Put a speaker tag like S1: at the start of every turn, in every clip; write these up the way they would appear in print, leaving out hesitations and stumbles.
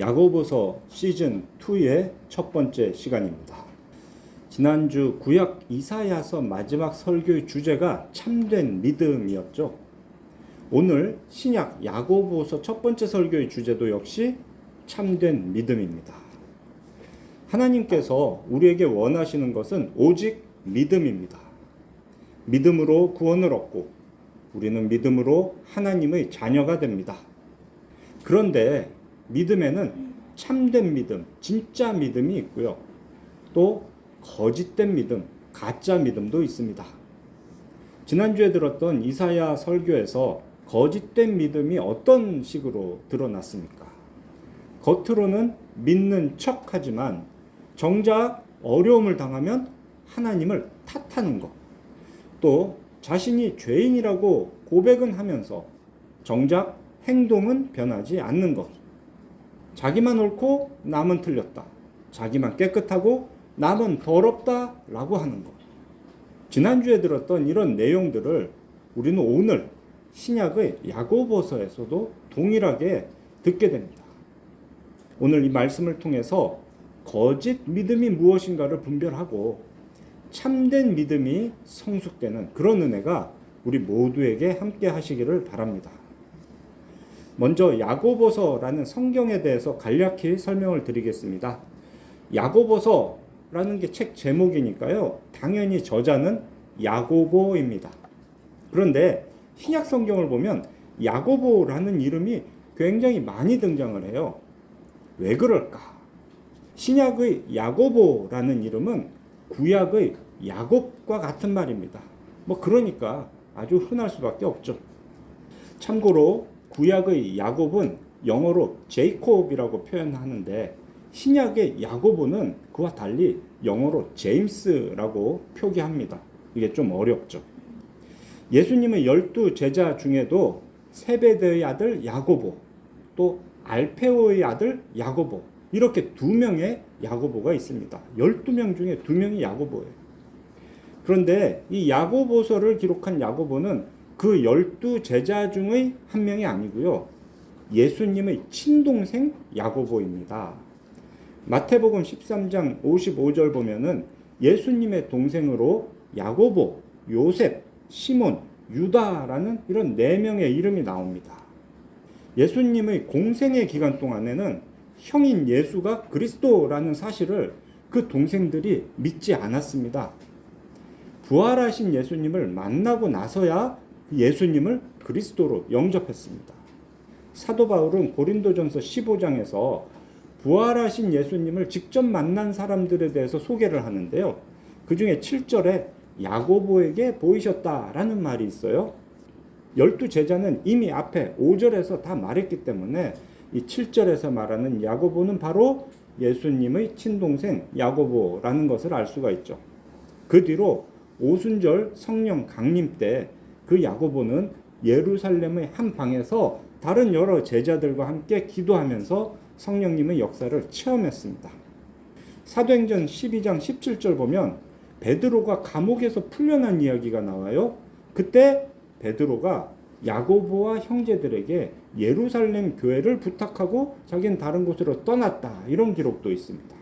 S1: 야고보서 시즌 2의 첫 번째 시간입니다. 지난주 구약 이사야서 마지막 설교의 주제가 참된 믿음이었죠. 오늘 신약 야고보서 첫 번째 설교의 주제도 역시 참된 믿음입니다. 하나님께서 우리에게 원하시는 것은 오직 믿음입니다. 믿음으로 구원을 얻고 우리는 믿음으로 하나님의 자녀가 됩니다. 그런데 믿음에는 참된 믿음, 진짜 믿음이 있고요. 또 거짓된 믿음, 가짜 믿음도 있습니다. 지난주에 들었던 이사야 설교에서 거짓된 믿음이 어떤 식으로 드러났습니까? 겉으로는 믿는 척하지만 정작 어려움을 당하면 하나님을 탓하는 것, 또 자신이 죄인이라고 고백은 하면서 정작 행동은 변하지 않는 것, 자기만 옳고 남은 틀렸다, 자기만 깨끗하고 남은 더럽다 라고 하는 것. 지난주에 들었던 이런 내용들을 우리는 오늘 신약의 야고보서에서도 동일하게 듣게 됩니다. 오늘 이 말씀을 통해서 거짓 믿음이 무엇인가를 분별하고 참된 믿음이 성숙되는 그런 은혜가 우리 모두에게 함께 하시기를 바랍니다. 먼저 야고보서라는 성경에 대해서 간략히 설명을 드리겠습니다. 야고보서라는 게 책 제목이니까요. 당연히 저자는 야고보입니다. 그런데 신약 성경을 보면 야고보라는 이름이 굉장히 많이 등장을 해요. 왜 그럴까? 신약의 야고보라는 이름은 구약의 야곱과 같은 말입니다. 그러니까 아주 흔할 수밖에 없죠. 참고로 구약의 야곱은 영어로 제이콥이라고 표현하는데 신약의 야고보는 그와 달리 영어로 제임스라고 표기합니다. 이게 좀 어렵죠. 예수님의 12 제자 중에도 세베대의 아들 야고보, 또 알페오의 아들 야고보, 이렇게 2명의 야고보가 있습니다. 12명 중에 2명이 야고보예요. 그런데 이 야고보서를 기록한 야고보는 그 12 제자 중의 한 명이 아니고요. 예수님의 친동생 야고보입니다. 마태복음 13장 55절 보면은 예수님의 동생으로 야고보, 요셉, 시몬, 유다라는 이런 4명의 이름이 나옵니다. 예수님의 공생의 기간 동안에는 형인 예수가 그리스도라는 사실을 그 동생들이 믿지 않았습니다. 부활하신 예수님을 만나고 나서야 예수님을 그리스도로 영접했습니다. 사도 바울은 고린도전서 15장에서 부활하신 예수님을 직접 만난 사람들에 대해서 소개를 하는데요. 그 중에 7절에 야고보에게 보이셨다라는 말이 있어요. 12 제자는 이미 앞에 5절에서 다 말했기 때문에 이 7절에서 말하는 야고보는 바로 예수님의 친동생 야고보라는 것을 알 수가 있죠. 그 뒤로 오순절 성령 강림 때 그 야고보는 예루살렘의 한 방에서 다른 여러 제자들과 함께 기도하면서 성령님의 역사를 체험했습니다. 사도행전 12장 17절 보면 베드로가 감옥에서 풀려난 이야기가 나와요. 그때 베드로가 야고보와 형제들에게 예루살렘 교회를 부탁하고 자기는 다른 곳으로 떠났다, 이런 기록도 있습니다.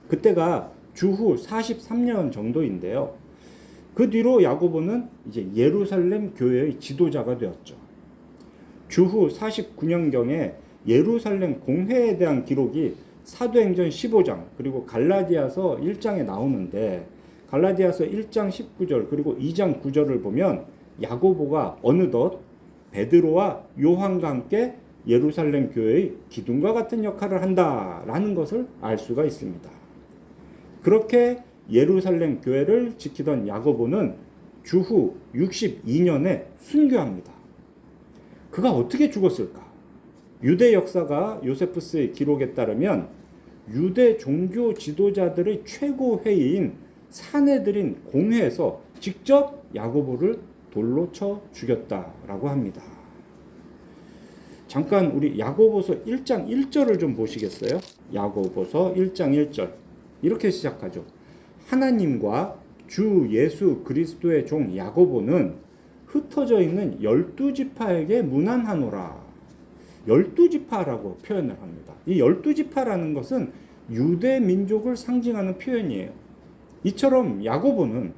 S1: 그때가 주후 43년 정도인데요. 그 뒤로 야고보는 이제 예루살렘 교회의 지도자가 되었죠. 주후 49년경에 예루살렘 공회에 대한 기록이 사도행전 15장 그리고 갈라디아서 1장에 나오는데 갈라디아서 1장 19절 그리고 2장 9절을 보면 야고보가 어느덧 베드로와 요한과 함께 예루살렘 교회의 기둥과 같은 역할을 한다라는 것을 알 수가 있습니다. 그렇게 예루살렘 교회를 지키던 야고보는 주후 62년에 순교합니다. 그가 어떻게 죽었을까? 유대 역사가 요세푸스의 기록에 따르면 유대 종교 지도자들의 최고 회의인 사내들인 공회에서 직접 야고보를 돌로 쳐 죽였다라고 합니다. 잠깐 우리 야고보서 1장 1절을 좀 보시겠어요? 야고보서 1장 1절 이렇게 시작하죠. 하나님과 주 예수 그리스도의 종 야고보는 흩어져 있는 12지파에게 문안하노라. 12지파라고 표현을 합니다. 이 12지파라는 것은 유대 민족을 상징하는 표현이에요. 이처럼 야고보는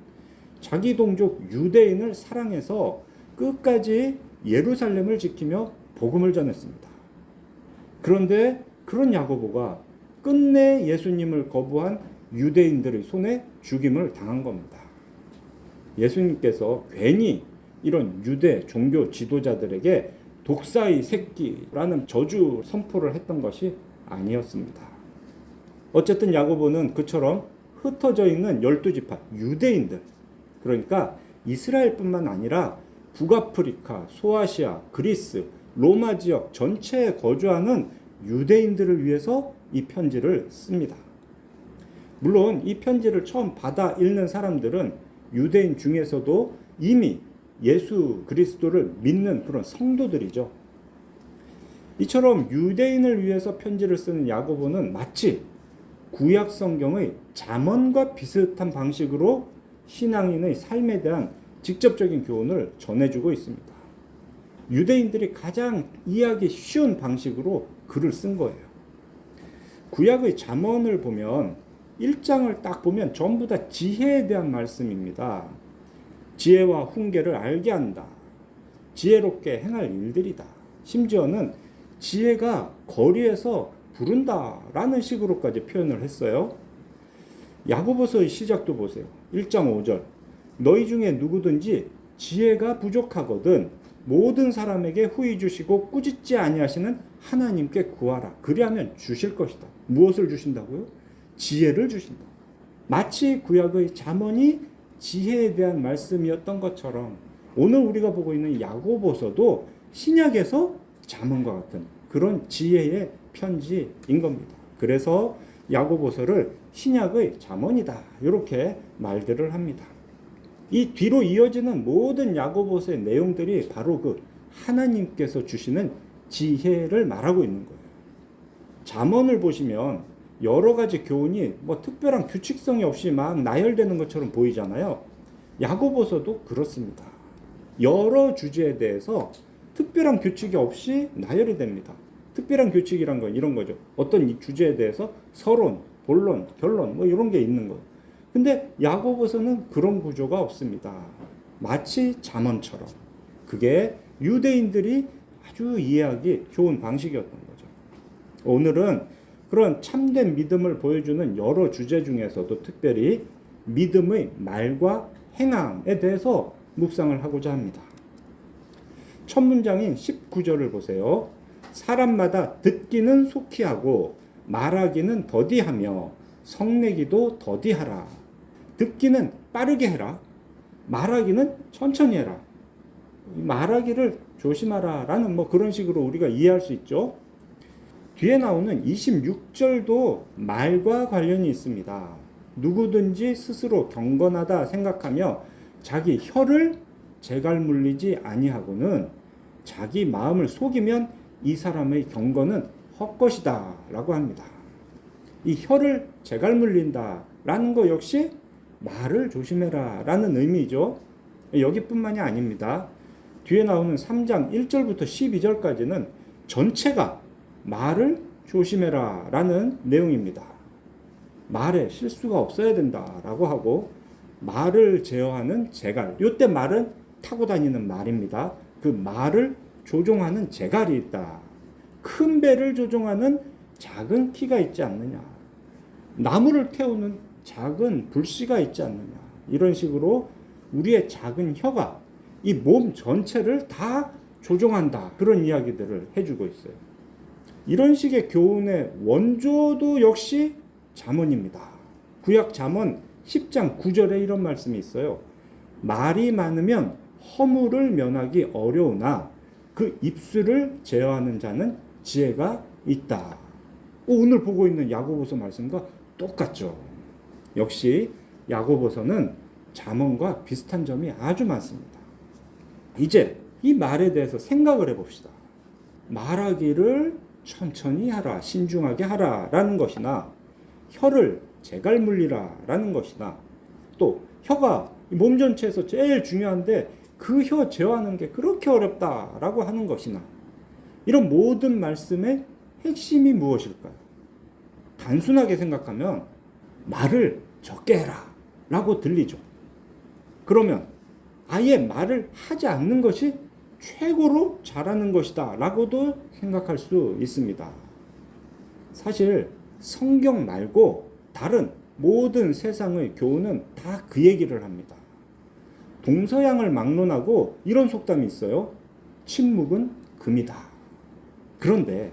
S1: 자기 동족 유대인을 사랑해서 끝까지 예루살렘을 지키며 복음을 전했습니다. 그런데 그런 야고보가 끝내 예수님을 거부한 유대인들의 손에 죽임을 당한 겁니다. 예수님께서 괜히 이런 유대 종교 지도자들에게 독사의 새끼라는 저주 선포를 했던 것이 아니었습니다. 어쨌든 야고보는 그처럼 흩어져 있는 12지파 유대인들, 그러니까 이스라엘뿐만 아니라 북아프리카, 소아시아, 그리스, 로마 지역 전체에 거주하는 유대인들을 위해서 이 편지를 씁니다. 물론 이 편지를 처음 받아 읽는 사람들은 유대인 중에서도 이미 예수 그리스도를 믿는 그런 성도들이죠. 이처럼 유대인을 위해서 편지를 쓰는 야고보는 마치 구약 성경의 잠언과 비슷한 방식으로 신앙인의 삶에 대한 직접적인 교훈을 전해주고 있습니다. 유대인들이 가장 이해하기 쉬운 방식으로 글을 쓴 거예요. 구약의 잠언을 보면 1장을 딱 보면 전부 다 지혜에 대한 말씀입니다. 지혜와 훈계를 알게 한다. 지혜롭게 행할 일들이다. 심지어는 지혜가 거리에서 부른다라는 식으로까지 표현을 했어요. 야고보서의 시작도 보세요. 1장 5절. 너희 중에 누구든지 지혜가 부족하거든 모든 사람에게 후히 주시고 꾸짖지 아니하시는 하나님께 구하라. 그리하면 주실 것이다. 무엇을 주신다고요? 지혜를 주신다. 마치 구약의 잠언이 지혜에 대한 말씀이었던 것처럼 오늘 우리가 보고 있는 야고보서도 신약에서 잠언과 같은 그런 지혜의 편지인 겁니다. 그래서 야고보서를 신약의 잠언이다. 이렇게 말들을 합니다. 이 뒤로 이어지는 모든 야고보서의 내용들이 바로 그 하나님께서 주시는 지혜를 말하고 있는 거예요. 잠언을 보시면 여러 가지 교훈이 특별한 규칙성이 없이 막 나열되는 것처럼 보이잖아요. 야고보서도 그렇습니다. 여러 주제에 대해서 특별한 규칙이 없이 나열이 됩니다. 특별한 규칙이란 건 이런 거죠. 어떤 주제에 대해서 서론, 본론, 결론 이런 게 있는 거예요. 근데 야고보서는 그런 구조가 없습니다. 마치 잠언처럼. 그게 유대인들이 아주 이해하기 좋은 방식이었던 거죠. 오늘은 그런 참된 믿음을 보여주는 여러 주제 중에서도 특별히 믿음의 말과 행함에 대해서 묵상을 하고자 합니다. 첫 문장인 19절을 보세요. 사람마다 듣기는 속히 하고 말하기는 더디하며 성내기도 더디하라. 듣기는 빠르게 해라. 말하기는 천천히 해라. 말하기를 조심하라 라는 그런 식으로 우리가 이해할 수 있죠. 뒤에 나오는 26절도 말과 관련이 있습니다. 누구든지 스스로 경건하다 생각하며 자기 혀를 재갈 물리지 아니하고는 자기 마음을 속이면 이 사람의 경건은 헛것이다 라고 합니다. 이 혀를 재갈 물린다 라는 거 역시 말을 조심해라 라는 의미죠. 여기뿐만이 아닙니다. 뒤에 나오는 3장 1절부터 12절까지는 전체가 말을 조심해라 라는 내용입니다. 말에 실수가 없어야 된다라고 하고 말을 제어하는 재갈, 이때 말은 타고 다니는 말입니다. 그 말을 조종하는 재갈이 있다. 큰 배를 조종하는 작은 키가 있지 않느냐. 나무를 태우는 작은 불씨가 있지 않느냐. 이런 식으로 우리의 작은 혀가 이 몸 전체를 다 조종한다. 그런 이야기들을 해주고 있어요. 이런 식의 교훈의 원조도 역시 잠언입니다. 구약 잠언 10장 9절에 이런 말씀이 있어요. 말이 많으면 허물을 면하기 어려우나 그 입술을 제어하는 자는 지혜가 있다. 오늘 보고 있는 야고보서 말씀과 똑같죠. 역시 야고보서는 잠언과 비슷한 점이 아주 많습니다. 이제 이 말에 대해서 생각을 해봅시다. 말하기를 천천히 하라, 신중하게 하라 라는 것이나 혀를 재갈 물리라 라는 것이나 또 혀가 몸 전체에서 제일 중요한데 그 혀 제어하는 게 그렇게 어렵다라고 하는 것이나 이런 모든 말씀의 핵심이 무엇일까요? 단순하게 생각하면 말을 적게 해라 라고 들리죠. 그러면 아예 말을 하지 않는 것이 최고로 잘하는 것이다 라고도 생각할 수 있습니다. 사실 성경 말고 다른 모든 세상의 교훈은 다 그 얘기를 합니다. 동서양을 막론하고 이런 속담이 있어요. 침묵은 금이다. 그런데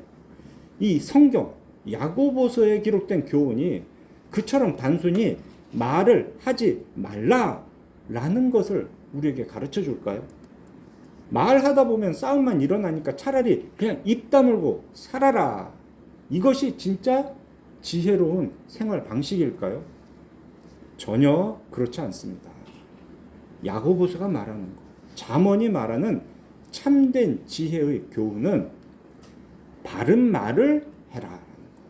S1: 이 성경 야고보서에 기록된 교훈이 그처럼 단순히 말을 하지 말라라는 것을 우리에게 가르쳐 줄까요? 말하다 보면 싸움만 일어나니까 차라리 그냥 입 다물고 살아라. 이것이 진짜 지혜로운 생활 방식일까요? 전혀 그렇지 않습니다. 야고보서가 말하는 것, 잠언이 말하는 참된 지혜의 교훈은 바른 말을 해라.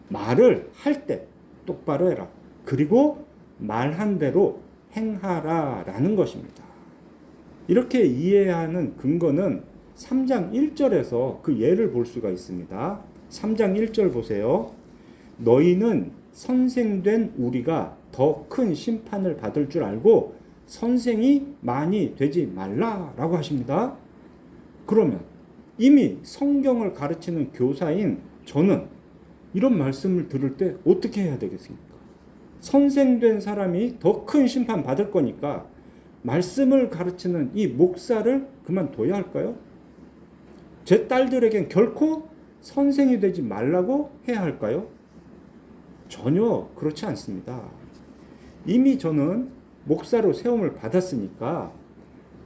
S1: 말을 할 때 똑바로 해라. 그리고 말한 대로 행하라 라는 것입니다. 이렇게 이해해야 하는 근거는 3장 1절에서 그 예를 볼 수가 있습니다. 3장 1절 보세요. 너희는 선생된 우리가 더 큰 심판을 받을 줄 알고 선생이 많이 되지 말라라고 하십니다. 그러면 이미 성경을 가르치는 교사인 저는 이런 말씀을 들을 때 어떻게 해야 되겠습니까? 선생된 사람이 더 큰 심판 받을 거니까 말씀을 가르치는 이 목사를 그만둬야 할까요? 제 딸들에겐 결코 선생이 되지 말라고 해야 할까요? 전혀 그렇지 않습니다. 이미 저는 목사로 세움을 받았으니까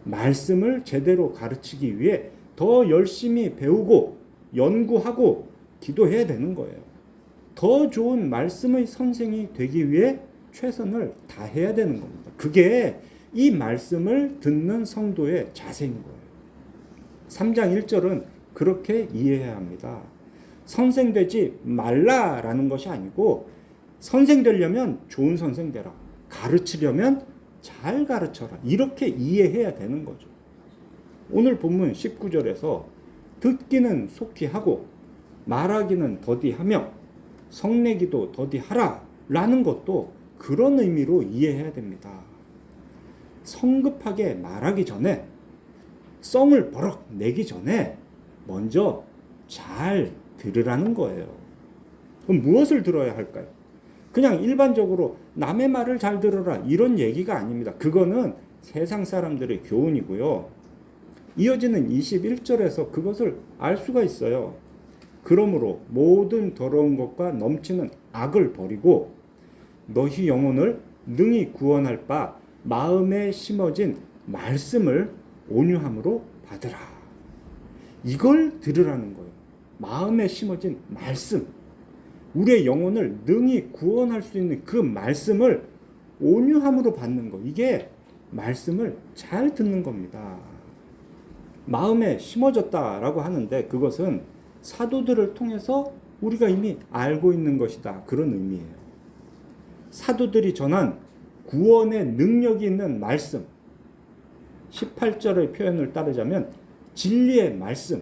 S1: 말씀을 제대로 가르치기 위해 더 열심히 배우고 연구하고 기도해야 되는 거예요. 더 좋은 말씀의 선생이 되기 위해 최선을 다해야 되는 겁니다. 그게 이 말씀을 듣는 성도의 자세인 거예요. 3장 1절은 그렇게 이해해야 합니다. 선생되지 말라라는 것이 아니고 선생 되려면 좋은 선생 되라. 가르치려면 잘 가르쳐라. 이렇게 이해해야 되는 거죠. 오늘 본문 19절에서 듣기는 속히 하고 말하기는 더디하며 성내기도 더디하라 라는 것도 그런 의미로 이해해야 됩니다. 성급하게 말하기 전에 썽을 버럭 내기 전에 먼저 잘 들으라는 거예요. 그럼 무엇을 들어야 할까요? 그냥 일반적으로 남의 말을 잘 들어라 이런 얘기가 아닙니다. 그거는 세상 사람들의 교훈이고요. 이어지는 21절에서 그것을 알 수가 있어요. 그러므로 모든 더러운 것과 넘치는 악을 버리고 너희 영혼을 능히 구원할 바 마음에 심어진 말씀을 온유함으로 받으라. 이걸 들으라는 거예요. 마음에 심어진 말씀. 우리의 영혼을 능히 구원할 수 있는 그 말씀을 온유함으로 받는 거. 이게 말씀을 잘 듣는 겁니다. 마음에 심어졌다라고 하는데 그것은 사도들을 통해서 우리가 이미 알고 있는 것이다. 그런 의미예요. 사도들이 전한 구원의 능력이 있는 말씀. 18절의 표현을 따르자면 진리의 말씀.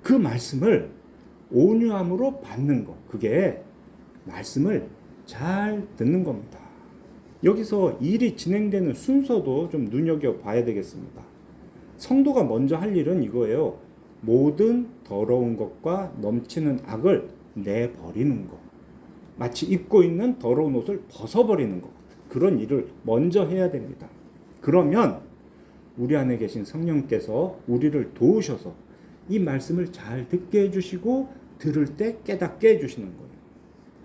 S1: 그 말씀을 온유함으로 받는 것. 그게 말씀을 잘 듣는 겁니다. 여기서 일이 진행되는 순서도 좀 눈여겨봐야 되겠습니다. 성도가 먼저 할 일은 이거예요. 모든 더러운 것과 넘치는 악을 내버리는 것. 마치 입고 있는 더러운 옷을 벗어버리는 것. 그런 일을 먼저 해야 됩니다. 그러면 우리 안에 계신 성령께서 우리를 도우셔서 이 말씀을 잘 듣게 해주시고 들을 때 깨닫게 해주시는 거예요.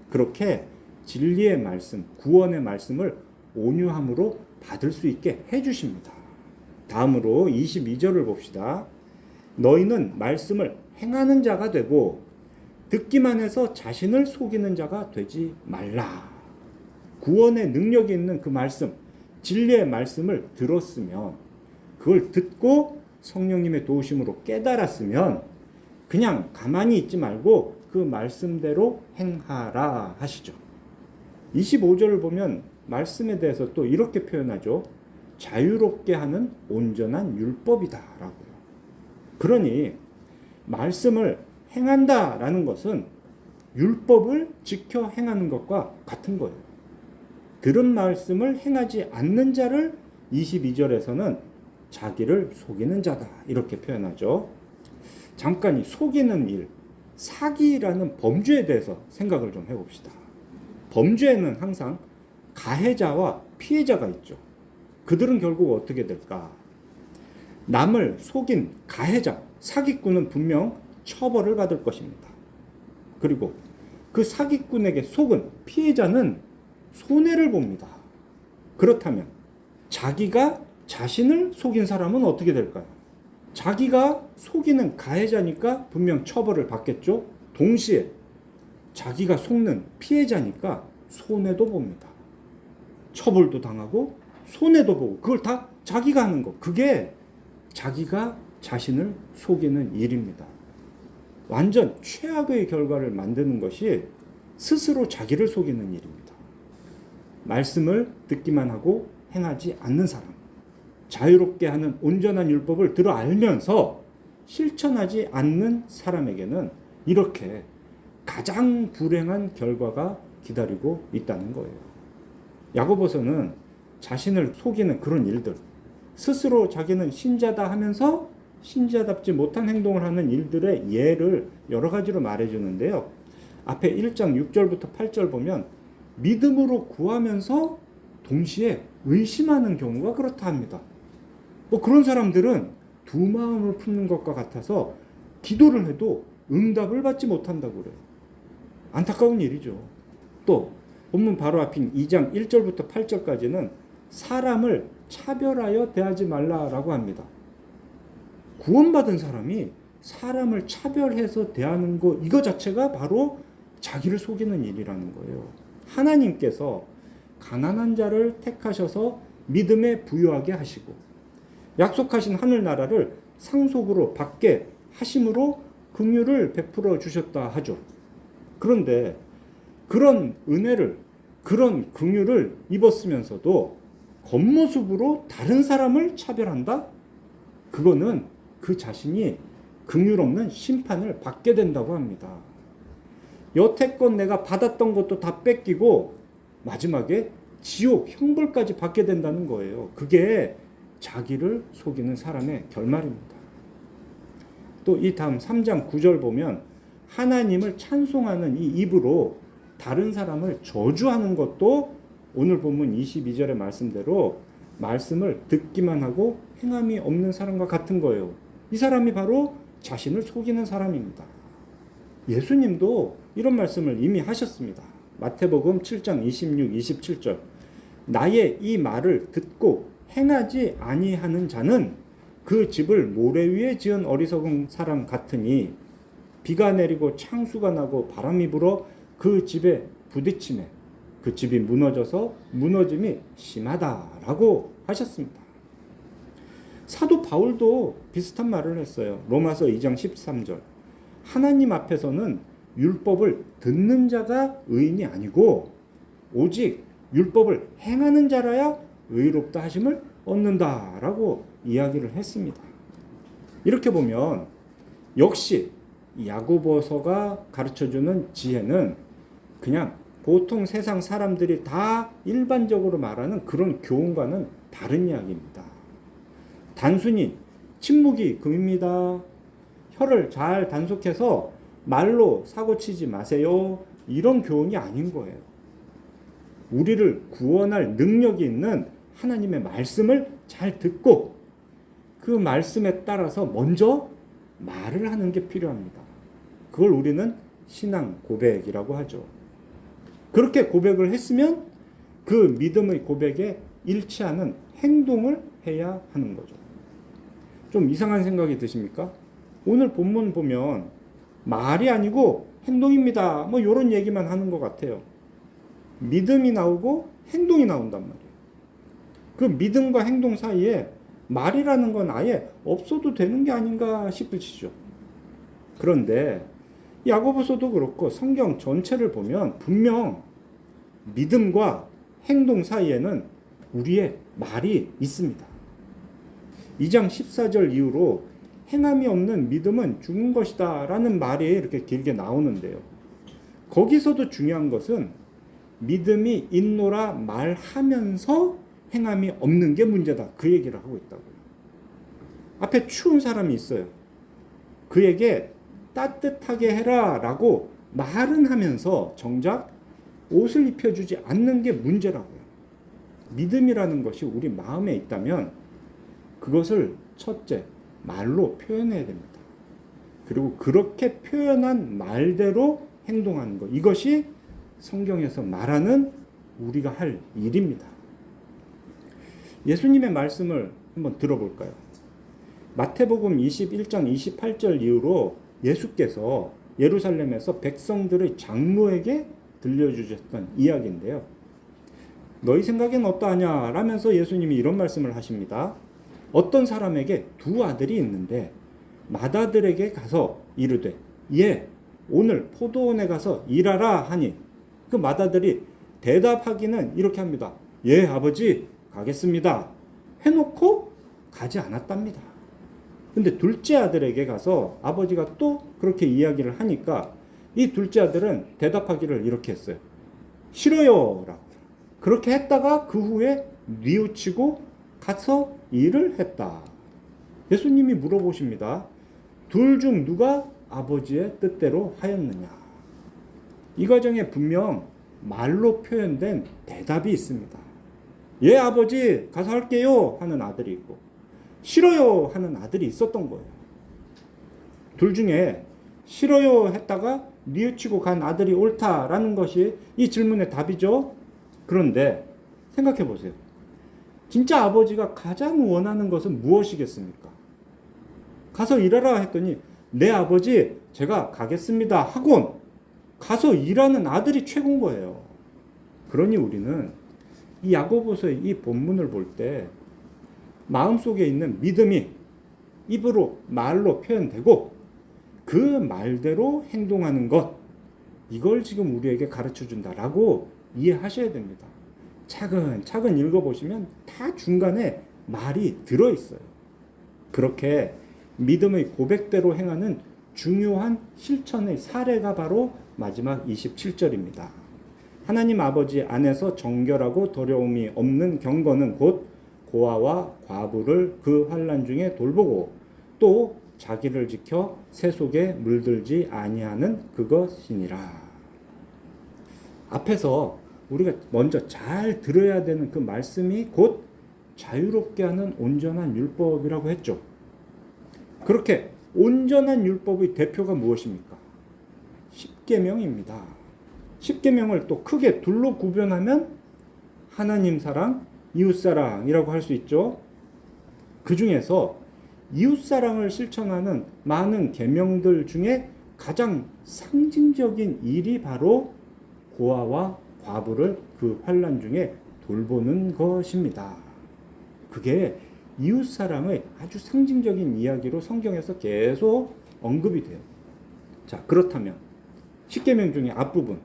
S1: 그렇게 진리의 말씀, 구원의 말씀을 온유함으로 받을 수 있게 해주십니다. 다음으로 22절을 봅시다. 너희는 말씀을 행하는 자가 되고 듣기만 해서 자신을 속이는 자가 되지 말라. 구원의 능력이 있는 그 말씀, 진리의 말씀을 들었으면 그걸 듣고 성령님의 도우심으로 깨달았으면 그냥 가만히 있지 말고 그 말씀대로 행하라 하시죠. 25절을 보면 말씀에 대해서 또 이렇게 표현하죠. 자유롭게 하는 온전한 율법이다 라고요. 그러니 말씀을 행한다라는 것은 율법을 지켜 행하는 것과 같은 거예요. 들은 말씀을 행하지 않는 자를 22절에서는 자기를 속이는 자다 이렇게 표현하죠. 잠깐 이 속이는 일, 사기라는 범죄에 대해서 생각을 좀 해봅시다. 범죄에는 항상 가해자와 피해자가 있죠. 그들은 결국 어떻게 될까? 남을 속인 가해자, 사기꾼은 분명 처벌을 받을 것입니다. 그리고 그 사기꾼에게 속은 피해자는 손해를 봅니다. 그렇다면 자기가 자신을 속인 사람은 어떻게 될까요? 자기가 속이는 가해자니까 분명 처벌을 받겠죠. 동시에 자기가 속는 피해자니까 손해도 봅니다. 처벌도 당하고 손해도 보고 그걸 다 자기가 하는 거. 그게 자기가 자신을 속이는 일입니다. 완전 최악의 결과를 만드는 것이 스스로 자기를 속이는 일입니다. 말씀을 듣기만 하고 행하지 않는 사람, 자유롭게 하는 온전한 율법을 들어 알면서 실천하지 않는 사람에게는 이렇게 가장 불행한 결과가 기다리고 있다는 거예요. 야고보서는 자신을 속이는 그런 일들, 스스로 자기는 신자다 하면서 신자답지 못한 행동을 하는 일들의 예를 여러 가지로 말해주는데요. 앞에 1장 6절부터 8절 보면 믿음으로 구하면서 동시에 의심하는 경우가 그렇다 합니다. 그런 사람들은 두 마음을 품는 것과 같아서 기도를 해도 응답을 받지 못한다고 그래요. 안타까운 일이죠. 또 본문 바로 앞인 2장 1절부터 8절까지는 사람을 차별하여 대하지 말라라고 합니다. 구원받은 사람이 사람을 차별해서 대하는 것, 이거 자체가 바로 자기를 속이는 일이라는 거예요. 하나님께서 가난한 자를 택하셔서 믿음에 부유하게 하시고 약속하신 하늘나라를 상속으로 받게 하심으로 긍휼을 베풀어 주셨다 하죠. 그런데 그런 은혜를, 그런 긍휼을 입었으면서도 겉모습으로 다른 사람을 차별한다? 그거는 그 자신이 긍휼 없는 심판을 받게 된다고 합니다. 여태껏 내가 받았던 것도 다 뺏기고 마지막에 지옥, 형벌까지 받게 된다는 거예요. 그게 자기를 속이는 사람의 결말입니다. 또 이 다음 3장 9절 보면 하나님을 찬송하는 이 입으로 다른 사람을 저주하는 것도 오늘 본문 22절의 말씀대로 말씀을 듣기만 하고 행함이 없는 사람과 같은 거예요. 이 사람이 바로 자신을 속이는 사람입니다. 예수님도 이런 말씀을 이미 하셨습니다. 마태복음 7장 26, 27절. 나의 이 말을 듣고 행하지 아니하는 자는 그 집을 모래 위에 지은 어리석은 사람 같으니 비가 내리고 창수가 나고 바람이 불어 그 집에 부딪히매 그 집이 무너져서 무너짐이 심하다라고 하셨습니다. 사도 바울도 비슷한 말을 했어요. 로마서 2장 13절. 하나님 앞에서는 율법을 듣는 자가 의인이 아니고 오직 율법을 행하는 자라야 의롭다 하심을 얻는다라고 이야기를 했습니다. 이렇게 보면 역시 야고보서가 가르쳐주는 지혜는 그냥 보통 세상 사람들이 다 일반적으로 말하는 그런 교훈과는 다른 이야기입니다. 단순히 침묵이 금입니다. 혀를 잘 단속해서 말로 사고치지 마세요. 이런 교훈이 아닌 거예요. 우리를 구원할 능력이 있는 하나님의 말씀을 잘 듣고 그 말씀에 따라서 먼저 말을 하는 게 필요합니다. 그걸 우리는 신앙 고백이라고 하죠. 그렇게 고백을 했으면 그 믿음의 고백에 일치하는 행동을 해야 하는 거죠. 좀 이상한 생각이 드십니까? 오늘 본문 보면 말이 아니고 행동입니다. 뭐 이런 얘기만 하는 것 같아요. 믿음이 나오고 행동이 나온단 말이에요. 그 믿음과 행동 사이에 말이라는 건 아예 없어도 되는 게 아닌가 싶으시죠. 그런데 야고보서도 그렇고 성경 전체를 보면 분명 믿음과 행동 사이에는 우리의 말이 있습니다. 2장 14절 이후로 행함이 없는 믿음은 죽은 것이다 라는 말이 이렇게 길게 나오는데요. 거기서도 중요한 것은 믿음이 있노라 말하면서 행함이 없는 게 문제다, 그 얘기를 하고 있다고요. 앞에 추운 사람이 있어요. 그에게 따뜻하게 해라 라고 말은 하면서 정작 옷을 입혀주지 않는 게 문제라고요. 믿음이라는 것이 우리 마음에 있다면 그것을 첫째, 말로 표현해야 됩니다. 그리고 그렇게 표현한 말대로 행동하는 것, 이것이 성경에서 말하는 우리가 할 일입니다. 예수님의 말씀을 한번 들어볼까요? 마태복음 21장 28절 이후로 예수께서 예루살렘에서 백성들의 장로에게 들려주셨던 이야기인데요. 너희 생각엔 어떠하냐 라면서 예수님이 이런 말씀을 하십니다. 어떤 사람에게 두 아들이 있는데 맏아들에게 가서 이르되 예, 오늘 포도원에 가서 일하라 하니 그 맏아들이 대답하기는 이렇게 합니다. 예, 아버지, 가겠습니다. 해놓고 가지 않았답니다. 근데 둘째 아들에게 가서 아버지가 또 그렇게 이야기를 하니까 이 둘째 아들은 대답하기를 이렇게 했어요. 싫어요 라고. 그렇게 했다가 그 후에 뉘우치고 가서 일을 했다. 예수님이 물어보십니다. 둘 중 누가 아버지의 뜻대로 하였느냐. 이 과정에 분명 말로 표현된 대답이 있습니다. 예, 아버지, 가서 할게요 하는 아들이 있고 싫어요 하는 아들이 있었던 거예요. 둘 중에 싫어요 했다가 뉘우치고 간 아들이 옳다라는 것이 이 질문의 답이죠. 그런데 생각해 보세요. 진짜 아버지가 가장 원하는 것은 무엇이겠습니까? 가서 일하라 했더니 네, 아버지, 제가 가겠습니다 하곤 가서 일하는 아들이 최고인 거예요. 그러니 우리는 이 야고보서의 이 본문을 볼 때 마음속에 있는 믿음이 입으로 말로 표현되고 그 말대로 행동하는 것, 이걸 지금 우리에게 가르쳐 준다라고 이해하셔야 됩니다. 차근차근 읽어보시면 다 중간에 말이 들어있어요. 그렇게 믿음의 고백대로 행하는 중요한 실천의 사례가 바로 마지막 27절입니다. 하나님 아버지 안에서 정결하고 더러움이 없는 경건은 곧 고아와 과부를 그 환난 중에 돌보고 또 자기를 지켜 새 속에 물들지 아니하는 그것이니라. 앞에서 우리가 먼저 잘 들어야 되는 그 말씀이 곧 자유롭게 하는 온전한 율법이라고 했죠. 그렇게 온전한 율법의 대표가 무엇입니까? 십계명입니다. 십계명을 또 크게 둘로 구별하면 하나님 사랑, 이웃사랑이라고 할 수 있죠. 그 중에서 이웃사랑을 실천하는 많은 계명들 중에 가장 상징적인 일이 바로 고아와 과부를 그 환난 중에 돌보는 것입니다. 그게 이웃사랑의 아주 상징적인 이야기로 성경에서 계속 언급이 돼요. 자, 그렇다면 십계명 중에 앞부분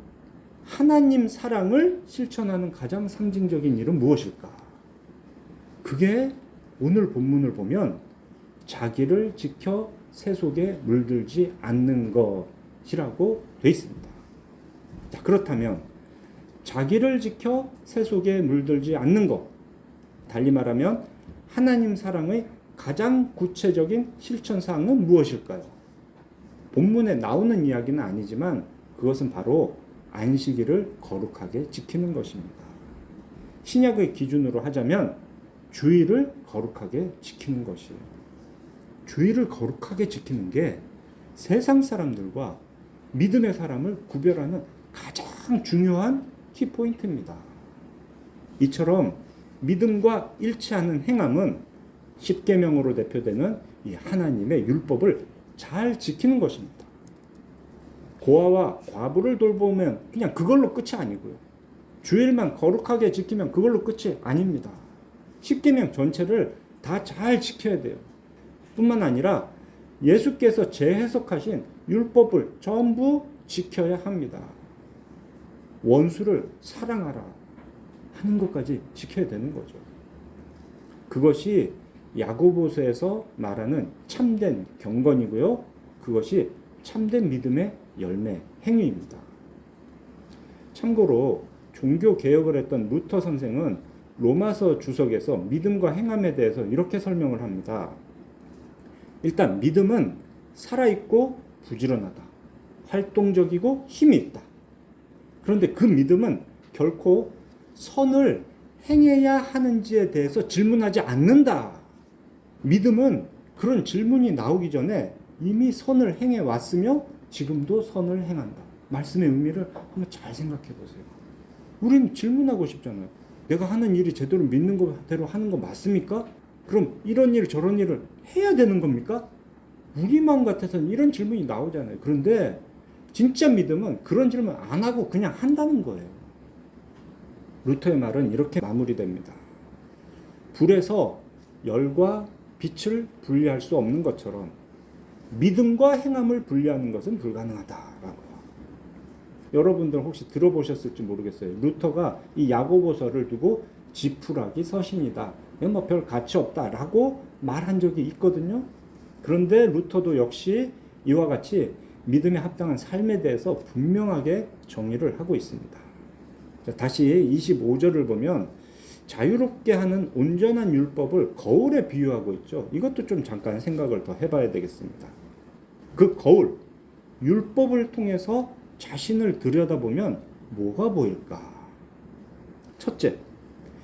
S1: 하나님 사랑을 실천하는 가장 상징적인 일은 무엇일까? 그게 오늘 본문을 보면 자기를 지켜 새 속에 물들지 않는 것이라고 되어 있습니다. 자, 그렇다면 자기를 지켜 새 속에 물들지 않는 것, 달리 말하면 하나님 사랑의 가장 구체적인 실천사항은 무엇일까요? 본문에 나오는 이야기는 아니지만 그것은 바로 안식일을 거룩하게 지키는 것입니다. 신약의 기준으로 하자면 주일을 거룩하게 지키는 것이에요. 주일을 거룩하게 지키는 게 세상 사람들과 믿음의 사람을 구별하는 가장 중요한 키포인트입니다. 이처럼 믿음과 일치하는 행함은 십계명으로 대표되는 이 하나님의 율법을 잘 지키는 것입니다. 고아와 과부를 돌보면 그냥 그걸로 끝이 아니고요. 주일만 거룩하게 지키면 그걸로 끝이 아닙니다. 십계명 전체를 다 잘 지켜야 돼요. 뿐만 아니라 예수께서 재해석하신 율법을 전부 지켜야 합니다. 원수를 사랑하라 하는 것까지 지켜야 되는 거죠. 그것이 야고보서에서 말하는 참된 경건이고요. 그것이 참된 믿음의 열매, 행위입니다. 참고로 종교 개혁을 했던 루터 선생은 로마서 주석에서 믿음과 행함에 대해서 이렇게 설명을 합니다. 일단 믿음은 살아있고 부지런하다. 활동적이고 힘이 있다. 그런데 그 믿음은 결코 선을 행해야 하는지에 대해서 질문하지 않는다. 믿음은 그런 질문이 나오기 전에 이미 선을 행해 왔으며 지금도 선을 행한다. 말씀의 의미를 한번 잘 생각해 보세요. 우린 질문하고 싶잖아요. 내가 하는 일이 제대로 믿는 거대로 하는 거 맞습니까? 그럼 이런 일 저런 일을 해야 되는 겁니까? 우리 마음 같아서는 이런 질문이 나오잖아요. 그런데 진짜 믿음은 그런 질문 안 하고 그냥 한다는 거예요. 루터의 말은 이렇게 마무리됩니다. 불에서 열과 빛을 분리할 수 없는 것처럼 믿음과 행함을 분리하는 것은 불가능하다라고요. 여러분들 혹시 들어보셨을지 모르겠어요. 루터가 이 야고보서를 두고 지푸라기 서신이다. 뭐 별 가치 없다라고 말한 적이 있거든요. 그런데 루터도 역시 이와 같이 믿음에 합당한 삶에 대해서 분명하게 정의를 하고 있습니다. 자, 다시 25절을 보면 자유롭게 하는 온전한 율법을 거울에 비유하고 있죠. 이것도 좀 잠깐 생각을 더 해봐야 되겠습니다. 그 거울, 율법을 통해서 자신을 들여다보면 뭐가 보일까? 첫째,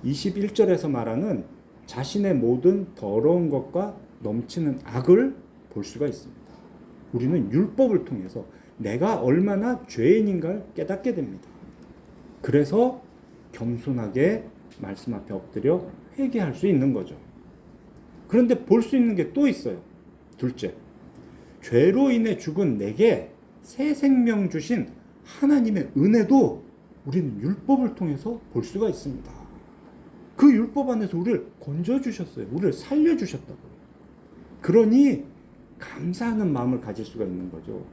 S1: 21절에서 말하는 자신의 모든 더러운 것과 넘치는 악을 볼 수가 있습니다. 우리는 율법을 통해서 내가 얼마나 죄인인가를 깨닫게 됩니다. 그래서 겸손하게 말씀 앞에 엎드려 회개할 수 있는 거죠. 그런데 볼 수 있는 게 또 있어요. 둘째, 죄로 인해 죽은 내게 새 생명 주신 하나님의 은혜도 우리는 율법을 통해서 볼 수가 있습니다. 그 율법 안에서 우리를 건져주셨어요. 우리를 살려주셨다고요. 그러니 감사하는 마음을 가질 수가 있는 거죠.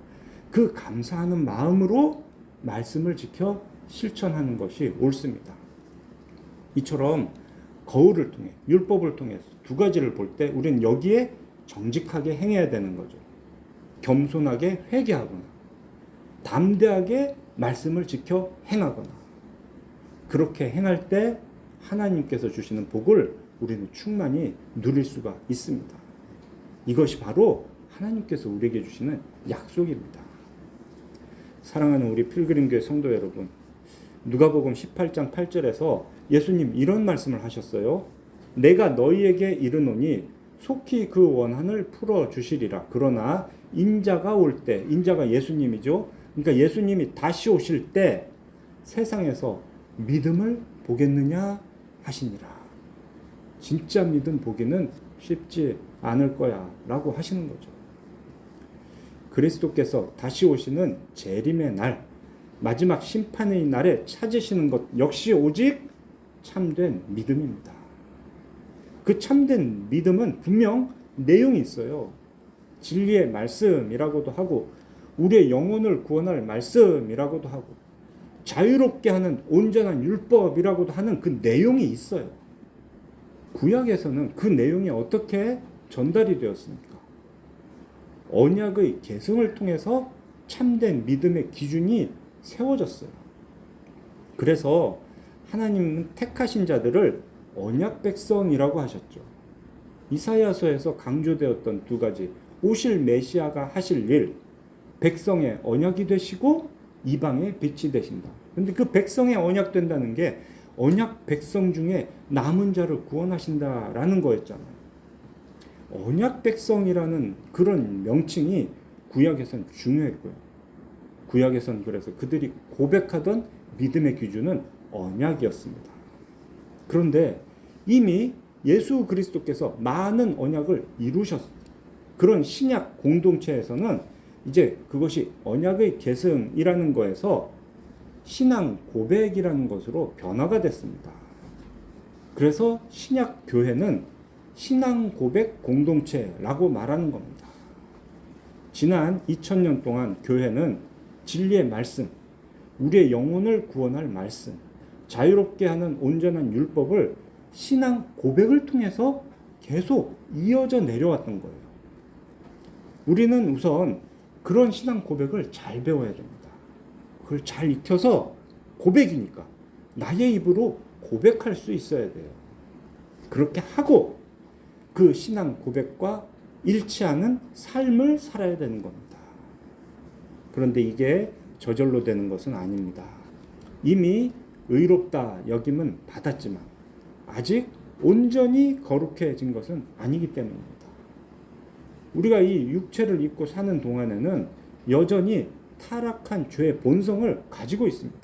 S1: 그 감사하는 마음으로 말씀을 지켜 실천하는 것이 옳습니다. 이처럼 거울을 통해, 율법을 통해서 두 가지를 볼 때 우리는 여기에 정직하게 행해야 되는 거죠. 겸손하게 회개하거나 담대하게 말씀을 지켜 행하거나 그렇게 행할 때 하나님께서 주시는 복을 우리는 충만히 누릴 수가 있습니다. 이것이 바로 하나님께서 우리에게 주시는 약속입니다. 사랑하는 우리 필그림교회 성도 여러분, 누가복음 18장 8절에서 예수님 이런 말씀을 하셨어요. 내가 너희에게 이르노니 속히 그 원한을 풀어주시리라. 그러나 인자가 올 때, 인자가 예수님이죠. 그러니까 예수님이 다시 오실 때 세상에서 믿음을 보겠느냐 하시니라. 진짜 믿음 보기는 쉽지 않을 거야 라고 하시는 거죠. 그리스도께서 다시 오시는 재림의 날, 마지막 심판의 날에 찾으시는 것 역시 오직 참된 믿음입니다. 그 참된 믿음은 분명 내용이 있어요. 진리의 말씀이라고도 하고 우리의 영혼을 구원할 말씀이라고도 하고 자유롭게 하는 온전한 율법이라고도 하는 그 내용이 있어요. 구약에서는 그 내용이 어떻게 전달이 되었습니까? 언약의 계승을 통해서 참된 믿음의 기준이 세워졌어요. 그래서 하나님은 택하신 자들을 언약 백성이라고 하셨죠. 이사야서에서 강조되었던 두 가지, 오실 메시아가 하실 일, 백성의 언약이 되시고 이방의 빛이 되신다. 그런데 그 백성의 언약 된다는 게 언약 백성 중에 남은 자를 구원하신다라는 거였잖아요. 언약 백성이라는 그런 명칭이 구약에선 중요했고요. 구약에선 그래서 그들이 고백하던 믿음의 기준은 언약이었습니다. 그런데 이미 예수 그리스도께서 많은 언약을 이루셨습니다. 그런 신약 공동체에서는 이제 그것이 언약의 계승이라는 거에서 신앙 고백이라는 것으로 변화가 됐습니다. 그래서 신약 교회는 신앙 고백 공동체라고 말하는 겁니다. 지난 2000년 동안 교회는 진리의 말씀, 우리의 영혼을 구원할 말씀, 자유롭게 하는 온전한 율법을 신앙 고백을 통해서 계속 이어져 내려왔던 거예요. 우리는 우선 그런 신앙 고백을 잘 배워야 됩니다. 그걸 잘 익혀서 고백이니까 나의 입으로 고백할 수 있어야 돼요. 그렇게 하고 그 신앙 고백과 일치하는 삶을 살아야 되는 겁니다. 그런데 이게 저절로 되는 것은 아닙니다. 이미 의롭다 여김은 받았지만 아직 온전히 거룩해진 것은 아니기 때문입니다. 우리가 이 육체를 입고 사는 동안에는 여전히 타락한 죄의 본성을 가지고 있습니다.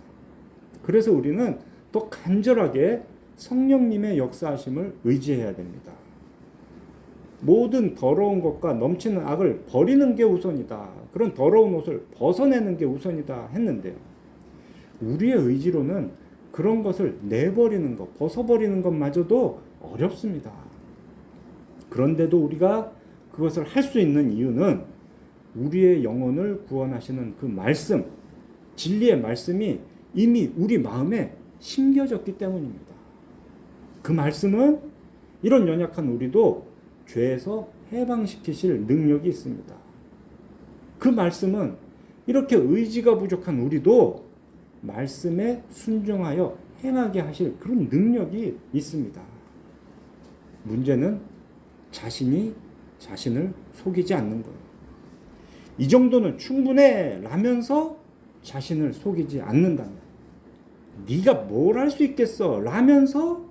S1: 그래서 우리는 더 간절하게 성령님의 역사하심을 의지해야 됩니다. 모든 더러운 것과 넘치는 악을 버리는 게 우선이다. 그런 더러운 옷을 벗어내는 게 우선이다 했는데요. 우리의 의지로는 그런 것을 내버리는 것, 벗어버리는 것마저도 어렵습니다. 그런데도 우리가 그것을 할 수 있는 이유는 우리의 영혼을 구원하시는 그 말씀, 진리의 말씀이 이미 우리 마음에 심겨졌기 때문입니다. 그 말씀은 이런 연약한 우리도 죄에서 해방시키실 능력이 있습니다. 그 말씀은 이렇게 의지가 부족한 우리도 말씀에 순종하여 행하게 하실 그런 능력이 있습니다. 문제는 자신이 자신을 속이지 않는 거예요. 이 정도는 충분해 라면서 자신을 속이지 않는다면, 네가 뭘 할 수 있겠어 라면서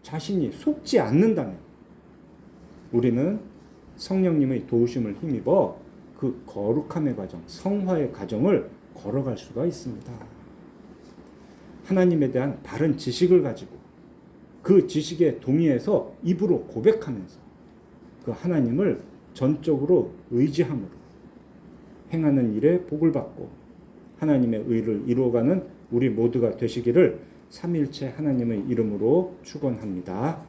S1: 자신이 속지 않는다면 우리는 성령님의 도우심을 힘입어 그 거룩함의 과정, 성화의 과정을 걸어갈 수가 있습니다. 하나님에 대한 바른 지식을 가지고 그 지식에 동의해서 입으로 고백하면서 그 하나님을 전적으로 의지함으로 행하는 일에 복을 받고 하나님의 의를 이루어가는 우리 모두가 되시기를 삼위일체 하나님의 이름으로 축원합니다.